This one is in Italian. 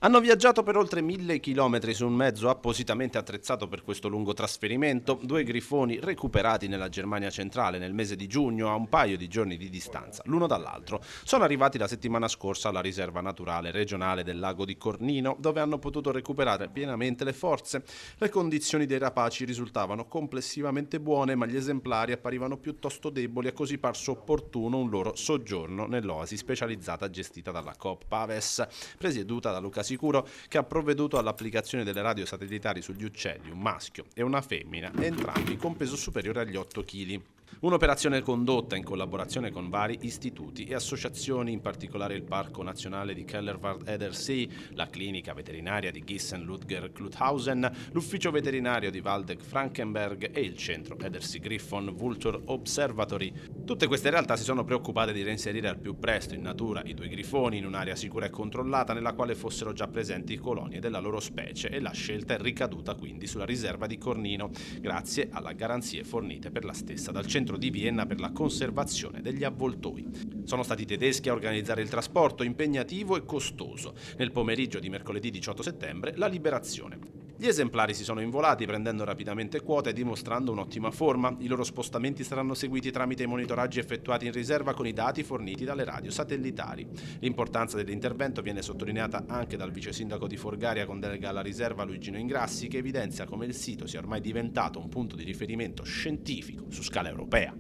Hanno viaggiato per oltre 1.000 chilometri su un mezzo appositamente attrezzato per questo lungo trasferimento, due grifoni recuperati nella Germania centrale nel mese di giugno a un paio di giorni di distanza, l'uno dall'altro. Sono arrivati la settimana scorsa alla riserva naturale regionale del lago di Cornino, dove hanno potuto recuperare pienamente le forze. Le condizioni dei rapaci risultavano complessivamente buone, ma gli esemplari apparivano piuttosto deboli e così parso opportuno un loro soggiorno nell'oasi specializzata gestita dalla Coop Paves, presieduta da Luca Sicuro, che ha provveduto all'applicazione delle radio satellitari sugli uccelli, un maschio e una femmina, entrambi con peso superiore agli 8 kg. Un'operazione condotta in collaborazione con vari istituti e associazioni, in particolare il Parco Nazionale di Kellerwald-Edersee, la clinica veterinaria di Gießen-Ludger-Kluthausen, l'ufficio veterinario di Waldeck-Frankenberg e il centro Edersee-Griffon Vulture Observatory. Tutte queste realtà si sono preoccupate di reinserire al più presto in natura i due grifoni in un'area sicura e controllata nella quale fossero già presenti colonie della loro specie, e la scelta è ricaduta quindi sulla riserva di Cornino, grazie alle garanzie fornite per la stessa dal centro di Vienna per la conservazione degli avvoltoi. Sono stati i tedeschi a organizzare il trasporto, impegnativo e costoso. Nel pomeriggio di mercoledì 18 settembre la liberazione. Gli esemplari si sono involati prendendo rapidamente quota e dimostrando un'ottima forma. I loro spostamenti saranno seguiti tramite i monitoraggi effettuati in riserva con i dati forniti dalle radio satellitari. L'importanza dell'intervento viene sottolineata anche dal vice sindaco di Forgaria con delega alla riserva Luigino Ingrassi, che evidenzia come il sito sia ormai diventato un punto di riferimento scientifico su scala europea.